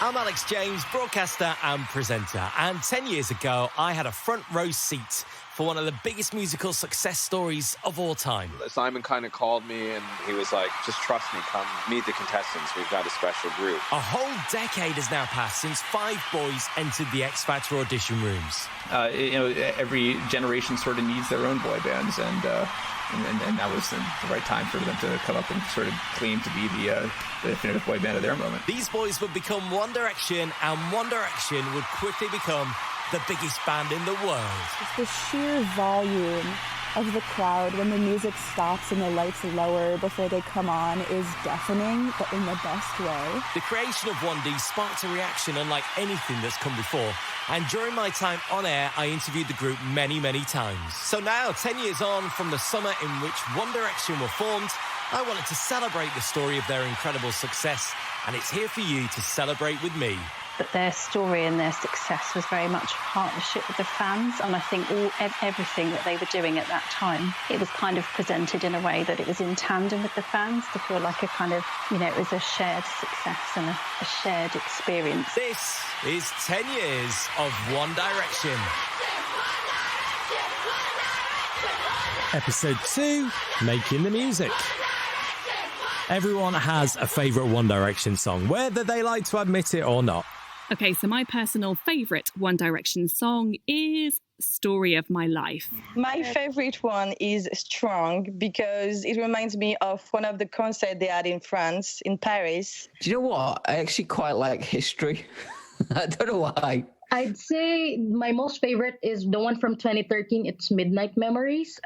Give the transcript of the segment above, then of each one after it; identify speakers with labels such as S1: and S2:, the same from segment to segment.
S1: I'm Alex James, broadcaster and presenter, and 10 years ago I had a front row seat for one of the biggest musical success stories of all time.
S2: Simon kind of called me and he was like, just trust me, come meet the contestants, we've got a special group.
S1: A whole decade has now passed since 5 boys entered the X Factor audition rooms.
S3: Every generation sort of needs their own boy bands, and that was the right time for them to come up and sort of claim to be the definitive boy band of their moment.
S1: These boys would become One Direction, and One Direction would quickly become the biggest band in the world.
S4: It's the sheer volume of the crowd when the music stops and the lights lower before they come on is deafening, but in the best way.
S1: The creation of 1D sparked a reaction unlike anything that's come before, and during my time on air, I interviewed the group many, many times. So now, 10 years on from the summer in which One Direction were formed, I wanted to celebrate the story of their incredible success, and it's here for you to celebrate with me.
S5: But their story and their success was very much a partnership with the fans, and I think everything that they were doing at that time, it was kind of presented in a way that it was in tandem with the fans to feel like a kind of, it was a shared success and a shared experience.
S1: This is 10 years of One Direction.
S6: Episode 2, Making the Music. Everyone has a favourite One Direction song, whether they like to admit it or not.
S7: Okay, so my personal favourite One Direction song is Story of My Life.
S8: My favorite one is Strong because it reminds me of one of the concerts they had in France, in Paris.
S9: Do you know what? I actually quite like History. I don't know why.
S10: I'd say my most favorite is the one from 2013. It's Midnight Memories.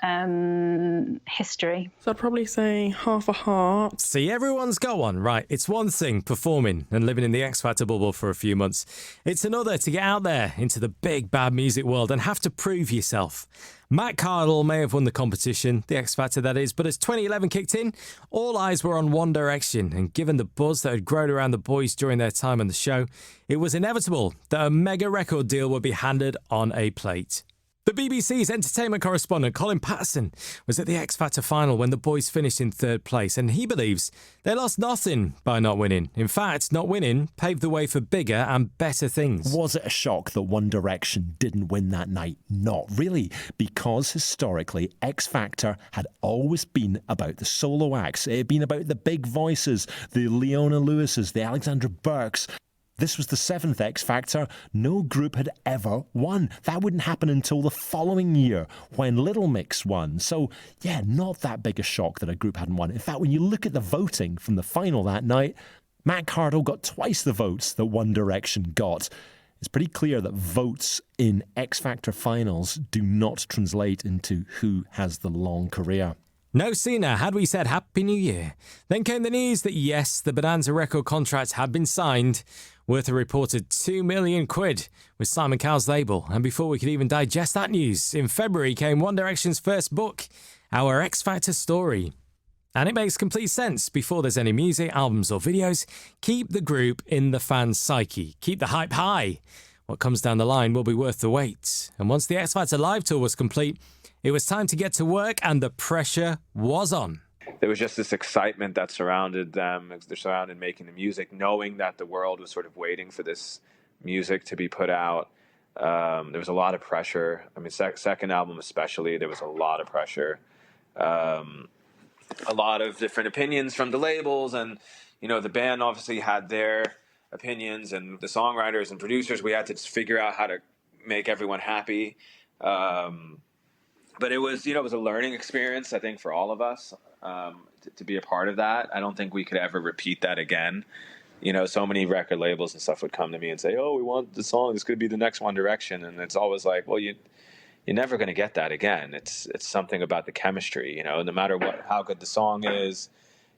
S5: History.
S11: So I'd probably say Half a Heart.
S6: See, everyone's got one, right? It's one thing performing and living in the X Factor bubble for a few months. It's another to get out there into the big bad music world and have to prove yourself. Matt Cardle may have won the competition, the X Factor that is, but as 2011 kicked in, all eyes were on One Direction, and given the buzz that had grown around the boys during their time on the show, it was inevitable that a mega record deal would be handed on a plate. The BBC's entertainment correspondent Colin Patterson was at the X Factor final when the boys finished in 3rd place, and he believes they lost nothing by not winning. In fact, not winning paved the way for bigger and better things.
S12: Was it a shock that One Direction didn't win that night? Not really, because historically, X Factor had always been about the solo acts. It had been about the big voices, the Leona Lewises, the Alexandra Burks. This was the 7th X Factor. No group had ever won. That wouldn't happen until the following year when Little Mix won. So, yeah, not that big a shock that a group hadn't won. In fact, when you look at the voting from the final that night, Matt Cardle got twice the votes that One Direction got. It's pretty clear that votes in X Factor finals do not translate into who has the long career.
S6: No sooner had we said Happy New Year, then came the news that yes, the Bonanza record contract had been signed, worth a reported £2 million with Simon Cowell's label. And before we could even digest that news, in February came One Direction's first book, Our X Factor Story. And it makes complete sense. Before there's any music, albums or videos, keep the group in the fans' psyche. Keep the hype high. What comes down the line will be worth the wait. And once the X Factor live tour was complete, it was time to get to work, and the pressure was on.
S2: There was just this excitement that surrounded them, they surrounded making the music, knowing that the world was sort of waiting for this music to be put out. There was a lot of pressure. I mean, second album especially, there was a lot of pressure. A lot of different opinions from the labels, and, the band obviously had their opinions, and the songwriters and producers, we had to just figure out how to make everyone happy. But it was, it was a learning experience, I think, for all of us to be a part of that. I don't think we could ever repeat that again. So many record labels and stuff would come to me and say, "Oh, we want the song. This could be the next One Direction," and it's always like, "Well, you're never going to get that again." It's something about the chemistry, no matter how good the song is.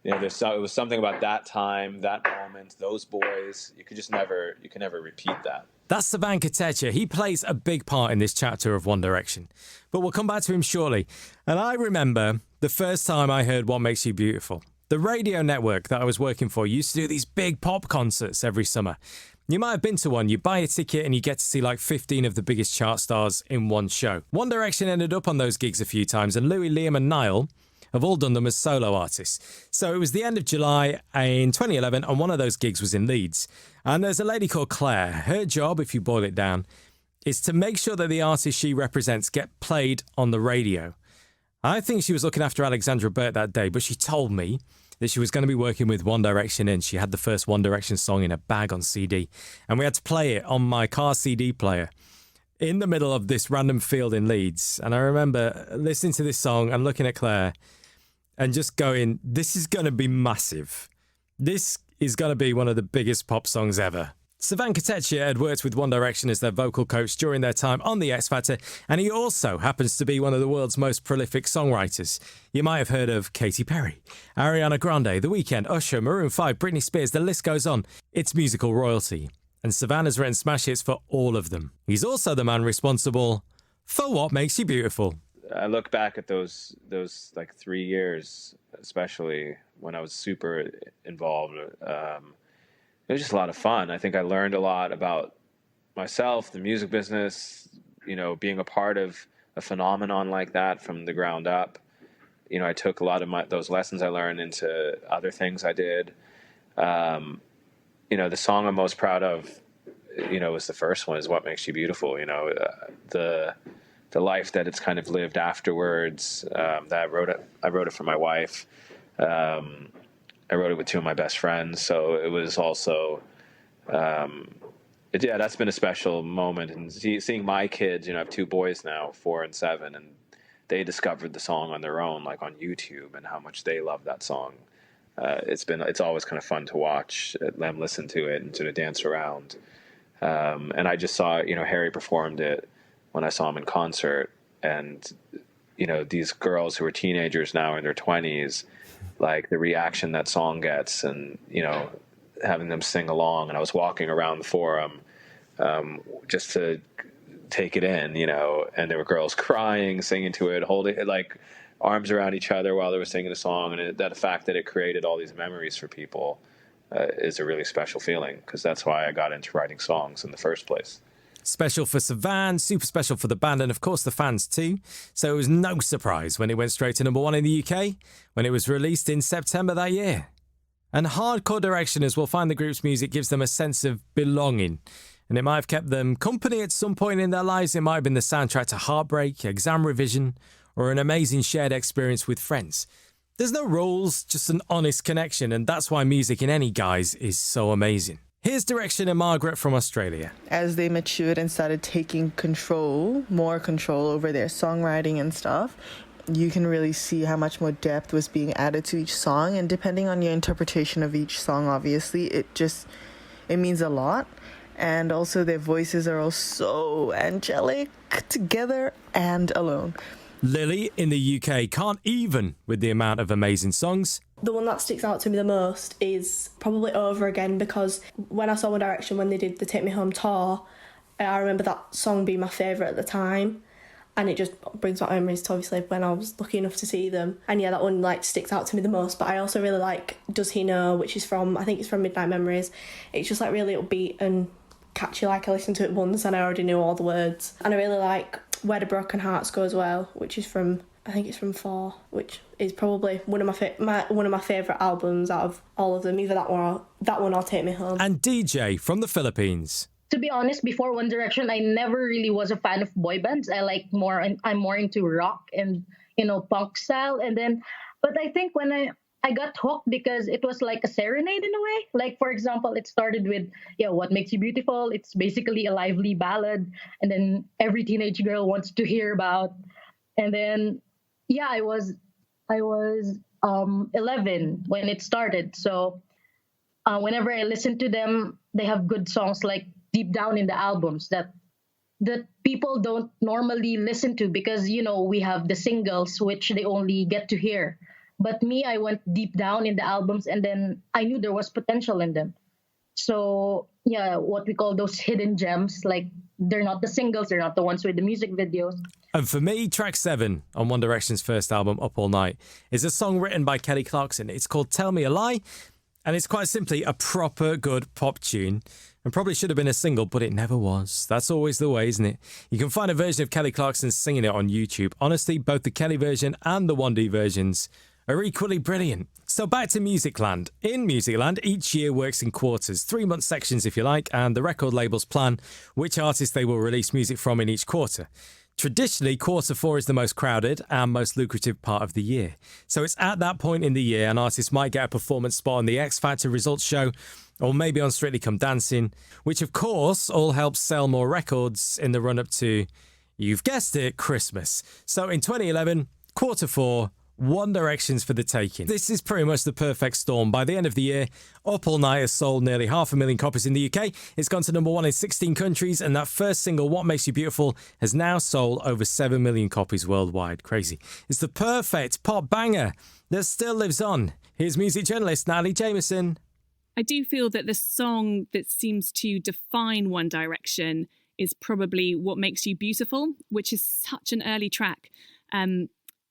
S2: It was something about that time, that moment, those boys. You can never repeat that.
S6: That's Savan Kotecha. He plays a big part in this chapter of One Direction. But we'll come back to him shortly. And I remember the first time I heard What Makes You Beautiful. The radio network that I was working for used to do these big pop concerts every summer. You might have been to one. You buy a ticket and you get to see like 15 of the biggest chart stars in one show. One Direction ended up on those gigs a few times, and Louis, Liam and Niall have all done them as solo artists. So it was the end of July in 2011, and one of those gigs was in Leeds. And there's a lady called Claire. Her job, if you boil it down, is to make sure that the artists she represents get played on the radio. I think she was looking after Alexandra Burt that day, but she told me that she was going to be working with One Direction and she had the first One Direction song in a bag on CD. And we had to play it on my car CD player in the middle of this random field in Leeds. And I remember listening to this song and looking at Claire and just going, this is going to be massive. This is going to be one of the biggest pop songs ever. Savan Kotecha had worked with One Direction as their vocal coach during their time on The X Factor, and he also happens to be one of the world's most prolific songwriters. You might have heard of Katy Perry, Ariana Grande, The Weeknd, Usher, Maroon 5, Britney Spears, the list goes on. It's musical royalty, and Savan has written smash hits for all of them. He's also the man responsible for What Makes You Beautiful.
S2: I look back at those like 3 years, especially when I was super involved. It was just a lot of fun. I think I learned a lot about myself, the music business, being a part of a phenomenon like that from the ground up. I took a lot of those lessons I learned into other things I did. The song I'm most proud of, was the first one, is What Makes You Beautiful. The life that it's kind of lived afterwards. That I wrote it for my wife. I wrote it with two of my best friends, so it was also, that's been a special moment. And seeing my kids, I have two boys now, 4 and 7, and they discovered the song on their own, like on YouTube, and how much they love that song. It's always kind of fun to watch them listen to it and sort of dance around. And I just saw, Harry performed it when I saw him in concert, and these girls who are teenagers now in their 20s. Like the reaction that song gets, and having them sing along. And I was walking around the forum just to take it in, and there were girls crying, singing to it, holding it, like arms around each other while they were singing the song. And that fact that it created all these memories for people is a really special feeling, because that's why I got into writing songs in the first place.
S6: Special for Savan, super special for the band, and of course the fans too. So it was no surprise when it went straight to #1 in the UK, when it was released in September that year. And hardcore directioners will find the group's music gives them a sense of belonging, and it might have kept them company at some point in their lives. It might have been the soundtrack to heartbreak, exam revision, or an amazing shared experience with friends. There's no rules, just an honest connection, and that's why music in any guise is so amazing. Here's Direction and Margaret from Australia.
S11: As they matured and started taking more control over their songwriting and stuff, you can really see how much more depth was being added to each song. And depending on your interpretation of each song, obviously, it means a lot. And also their voices are all so angelic together and alone.
S6: Lily in the UK can't even with the amount of amazing songs.
S13: The one that sticks out to me the most is probably Over Again, because when I saw One Direction when they did the Take Me Home tour, I remember that song being my favourite at the time, and it just brings back memories to obviously when I was lucky enough to see them. And yeah, that one sticks out to me the most. But I also really like Does He Know, which is from Midnight Memories. It's just really upbeat and catchy. I listened to it once and I already knew all the words. And I really like Where the Broken Hearts Go as well, which is from 4, which is probably one of my favourite albums out of all of them. Either that one or Take Me Home.
S6: And DJ from the Philippines.
S10: To be honest, before One Direction, I never really was a fan of boy bands. I'm more into rock and punk style. But I think when I got hooked because it was like a serenade in a way. Like, for example, it started with, What Makes You Beautiful. It's basically a lively ballad, and then every teenage girl wants to hear about. And then, I was 11 when it started. So whenever I listen to them, they have good songs like deep down in the albums that people don't normally listen to because, we have the singles, which they only get to hear. But me, I went deep down in the albums, and then I knew there was potential in them. So, what we call those hidden gems, they're not the singles, they're not the ones with the music videos.
S6: And for me, track 7 on One Direction's first album, Up All Night, is a song written by Kelly Clarkson. It's called Tell Me a Lie, and it's quite simply a proper good pop tune. And probably should have been a single, but it never was. That's always the way, isn't it? You can find a version of Kelly Clarkson singing it on YouTube. Honestly, both the Kelly version and the 1D versions are equally brilliant. So back to Musicland. In Musicland, each year works in quarters, 3-month sections if you like, and the record labels plan which artists they will release music from in each quarter. Traditionally, quarter 4 is the most crowded and most lucrative part of the year. So it's at that point in the year an artist might get a performance spot on the X Factor results show, or maybe on Strictly Come Dancing, which of course all helps sell more records in the run-up to, you've guessed it, Christmas. So in 2011, quarter 4, One Direction's for the taking. This is pretty much the perfect storm. By the end of the year, Up All Night has sold nearly 500,000 copies in the UK. It's gone to number 1 in 16 countries, and that first single, What Makes You Beautiful, has now sold over 7 million copies worldwide. Crazy. It's the perfect pop banger that still lives on. Here's music journalist Natalie Jameson.
S7: I do feel that the song that seems to define One Direction is probably What Makes You Beautiful, which is such an early track.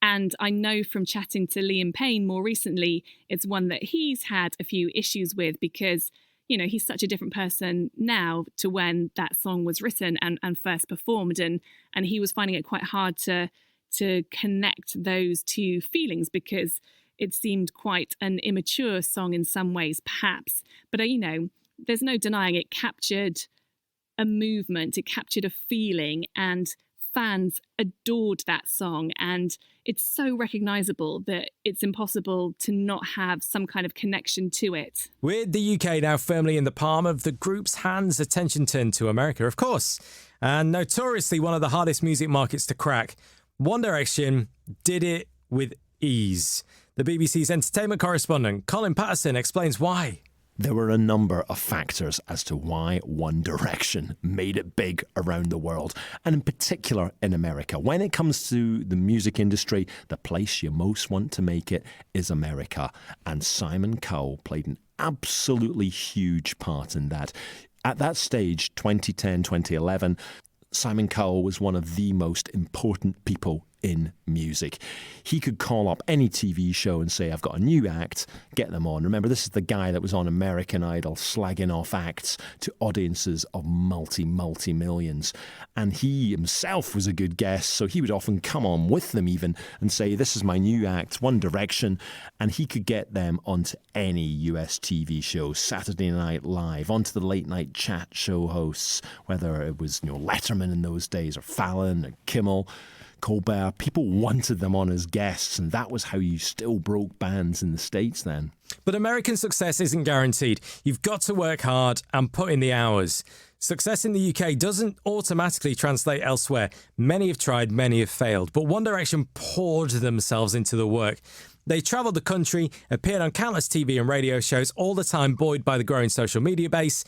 S7: And I know from chatting to Liam Payne more recently, it's one that he's had a few issues with because, you know, he's such a different person now to when that song was written and first performed. And he was finding it quite hard to connect those two feelings because it seemed quite an immature song in some ways, perhaps. But, you know, there's no denying it captured a movement, it captured a feeling, and fans adored that song, and it's so recognisable that it's impossible to not have some kind of connection to it.
S6: With the UK now firmly in the palm of the group's hands, attention turned to America, of course. And notoriously one of the hardest music markets to crack, One Direction did it with ease. The BBC's entertainment correspondent Colin Patterson explains why.
S12: There were a number of factors as to why One Direction made it big around the world, and in particular in America. When it comes to the music industry, the place you most want to make it is America, and Simon Cowell played an absolutely huge part in that. At that stage, 2010, 2011, Simon Cowell was one of the most important people in music. He could call up any TV show and say, I've got a new act, get them on. Remember, this is the guy that was on American Idol slagging off acts to audiences of multi-millions. And he himself was a good guest, so he would often come on with them even and say, this is my new act, One Direction. And he could get them onto any US TV show, Saturday Night Live, onto the late night chat show hosts, whether it was, you know, Letterman in those days or Fallon or Kimmel, Colbert. People wanted them on as guests, and that was how you still broke bands in the States then.
S6: But American success isn't guaranteed. You've got to work hard and put in the hours. Success in the UK doesn't automatically translate elsewhere. Many have tried, many have failed, but One Direction poured themselves into the work. They travelled the country, appeared on countless TV and radio shows, all the time buoyed by the growing social media base,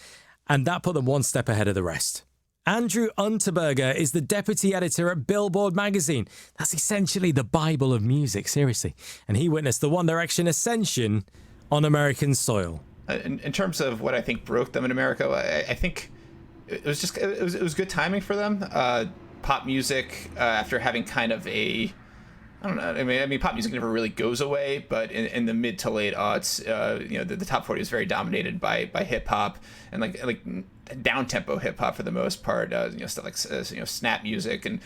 S6: and that put them one step ahead of the rest. Andrew Unterberger is the deputy editor at Billboard magazine. That's essentially the Bible of music, seriously. And he witnessed the One Direction ascension on American soil.
S3: In terms of what I think broke them in America, I think it was good timing for them. Pop music, after having kind of a, I don't know. I mean, pop music never really goes away, but in the mid to late aughts, you know, the top 40 was very dominated by hip hop and like down tempo hip hop for the most part. You know, stuff like you know, snap music and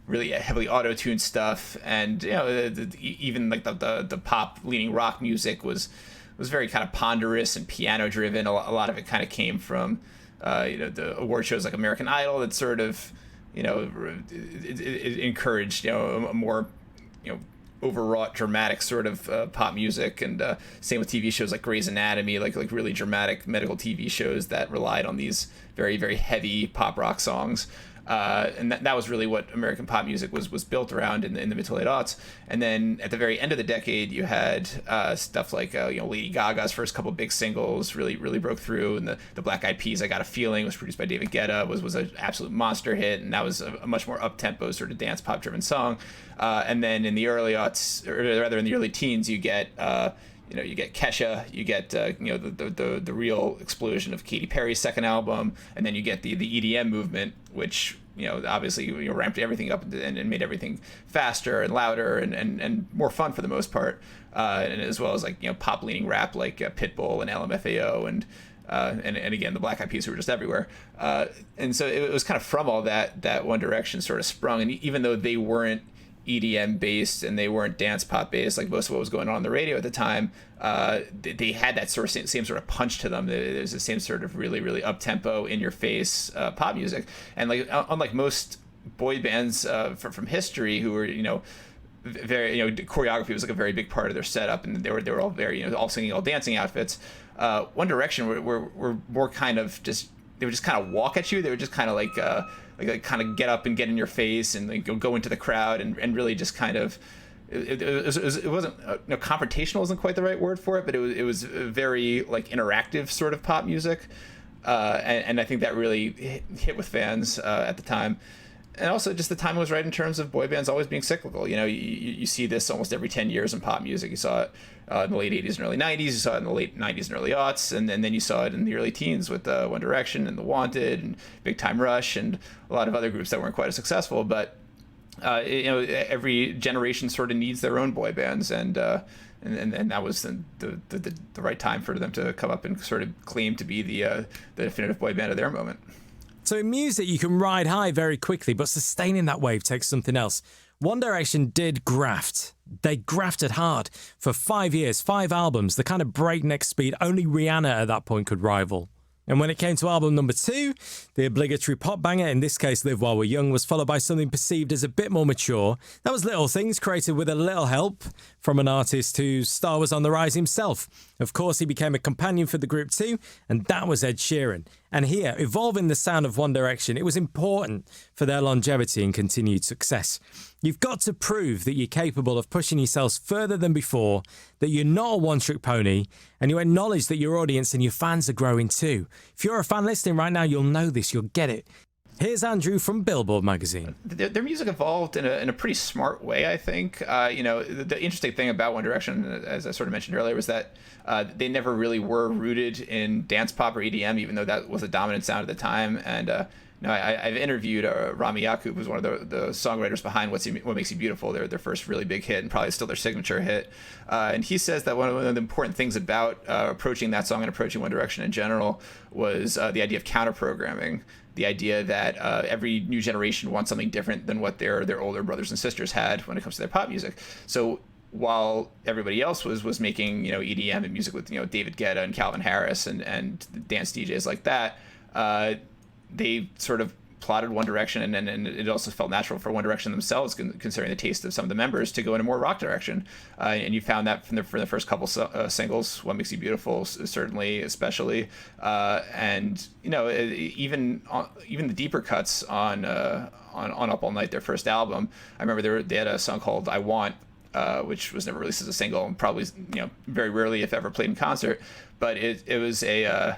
S3: really heavily auto tuned stuff, and you know, even like the pop leaning rock music was very kind of ponderous and piano driven. A lot of it kind of came from you know, the award shows like American Idol that sort of, you know, it encouraged, you know, a more, you know, overwrought dramatic sort of pop music, and same with TV shows like Grey's Anatomy, like really dramatic medical TV shows that relied on these very, very heavy pop rock songs. And that was really what American pop music was built around in the mid to late aughts. And then at the very end of the decade, you had stuff like you know, Lady Gaga's first couple big singles really broke through, and the Black Eyed Peas' "I Got a Feeling" was produced by David Guetta, was an absolute monster hit, and that was a much more up tempo sort of dance pop driven song. And then in the early aughts, or rather in the early teens, you get you know, you get Kesha, you get you know, the real explosion of Katy Perry's second album, and then you get the EDM movement, which, you know, obviously, you know, ramped everything up and made everything faster and louder and more fun for the most part, and as well as, like, you know, pop leaning rap like Pitbull and LMFAO and again the Black Eyed Peas, who were just everywhere, and so it was kind of from all that One Direction sort of sprung. And even though they weren't EDM based and they weren't dance pop based like most of what was going on the radio at the time. They had that same sort of punch to them. There's the same sort of really, really up tempo, in your face pop music. And like unlike most boy bands from history who were very choreography was like a very big part of their setup, and they were all very all singing, all dancing outfits. One Direction were more kind of just, they would just kind of walk at you. They would just kind of like kind of get up and get in your face and like go into the crowd and really just kind of it wasn't confrontational isn't quite the right word for it, but it was very like interactive sort of pop music, and I think that really hit with fans at the time. And also just the time was right in terms of boy bands always being cyclical. You see this almost every 10 years in pop music. You saw it in the late 80s and early 90s. You saw it in the late 90s and early aughts. And then you saw it in the early teens with One Direction and The Wanted and Big Time Rush and a lot of other groups that weren't quite as successful. But, every generation sort of needs their own boy bands. And that was the right time for them to come up and sort of claim to be the definitive boy band of their moment.
S6: So in music, you can ride high very quickly, but sustaining that wave takes something else. One Direction did graft. They grafted hard for 5 years, 5 albums, the kind of breakneck speed only Rihanna at that point could rival. And when it came to album number 2, the obligatory pop banger, in this case Live While We're Young, was followed by something perceived as a bit more mature. That was Little Things, created with a little help from an artist whose star was on the rise himself. Of course, he became a companion for the group too, and that was Ed Sheeran. And here, evolving the sound of One Direction, it was important for their longevity and continued success. You've got to prove that you're capable of pushing yourselves further than before, that you're not a one-trick pony, and you acknowledge that your audience and your fans are growing too. If you're a fan listening right now, you'll know this, you'll get it. Here's Andrew from Billboard magazine.
S3: Their music evolved in a pretty smart way, I think. The interesting thing about One Direction, as I sort of mentioned earlier, was that they never really were rooted in dance pop or EDM, even though that was a dominant sound at the time. And I've interviewed Rami Yacoub, who's one of the songwriters behind What Makes You Beautiful, their first really big hit and probably still their signature hit. And he says that one of the important things about approaching that song and approaching One Direction in general was the idea of counter-programming. The idea that every new generation wants something different than what their older brothers and sisters had when it comes to their pop music. So while everybody else was making EDM and music with David Guetta and Calvin Harris and dance DJs like that, they sort of plotted One Direction, and it also felt natural for One Direction themselves, considering the taste of some of the members, to go in a more rock direction. And you found that from the first couple singles, What Makes You Beautiful, certainly, especially, and even the deeper cuts on Up All Night, their first album. I remember they had a song called I Want, which was never released as a single, and probably very rarely, if ever, played in concert. But it was a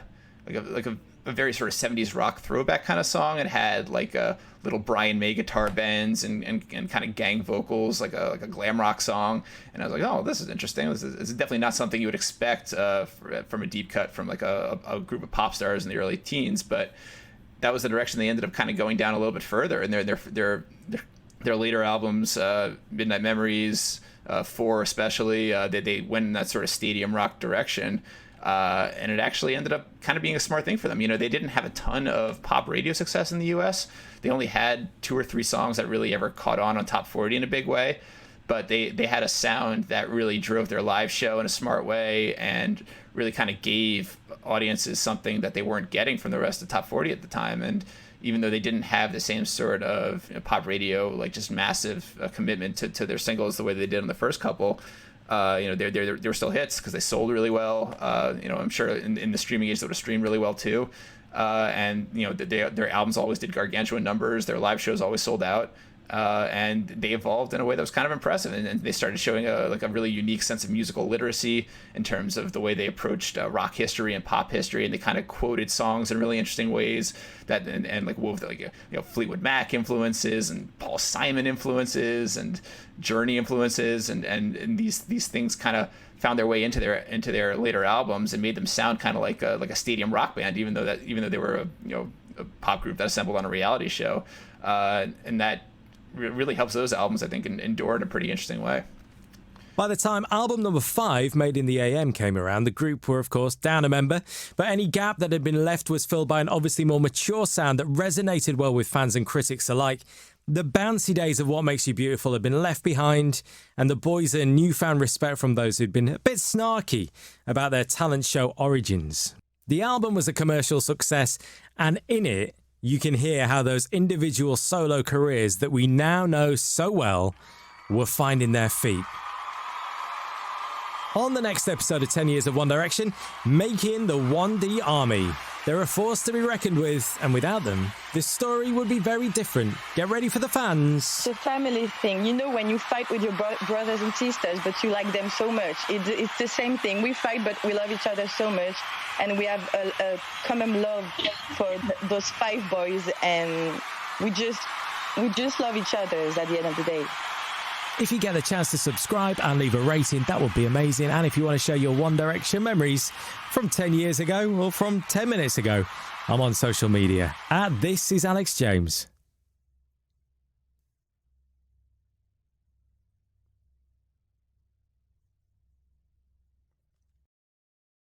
S3: very sort of 70s rock throwback kind of song. It had like a little Brian May guitar bends and kind of gang vocals, like a glam rock song. And I was like, oh, this is interesting. This is definitely not something you would expect from a deep cut from like a group of pop stars in the early teens. But that was the direction they ended up kind of going down a little bit further. And their later albums, Midnight Memories, 4 especially, they went in that sort of stadium rock direction. And it actually ended up kind of being a smart thing for them. They didn't have a ton of pop radio success in the US. They only had 2 or 3 songs that really ever caught on top 40 in a big way. But they had a sound that really drove their live show in a smart way and really kind of gave audiences something that they weren't getting from the rest of top 40 at the time. And even though they didn't have the same sort of pop radio, like just massive commitment to their singles the way they did on the first couple, they were still hits because they sold really well. I'm sure in the streaming age they would have streamed really well too. And their albums always did gargantuan numbers. Their live shows always sold out. And they evolved in a way that was kind of impressive, and they started showing a really unique sense of musical literacy in terms of the way they approached rock history and pop history, and they kind of quoted songs in really interesting ways that and like wove Fleetwood Mac influences and Paul Simon influences and Journey influences, and these things kind of found their way into their later albums and made them sound kind of like a stadium rock band, even though they were a pop group that assembled on a reality show, and that really helps those albums, I think, endure in a pretty interesting way.
S6: By the time album number 5, Made in the AM, came around, the group were, of course, down a member, but any gap that had been left was filled by an obviously more mature sound that resonated well with fans and critics alike. The bouncy days of What Makes You Beautiful had been left behind, and the boys earned newfound respect from those who'd been a bit snarky about their talent show origins. The album was a commercial success, and in it, you can hear how those individual solo careers that we now know so well were finding their feet. On the next episode of 10 Years of One Direction, making the 1D Army. They're a force to be reckoned with, and without them, this story would be very different. Get ready for the fans.
S8: It's a family thing. You know, when you fight with your brothers and sisters, but you like them so much. It's the same thing. We fight, but we love each other so much. And we have a common love for those 5 boys. And we just love each other at the end of the day.
S6: If you get a chance to subscribe and leave a rating, that would be amazing. And if you want to share your One Direction memories from 10 years ago or from 10 minutes ago, I'm on social media @This is Alex James.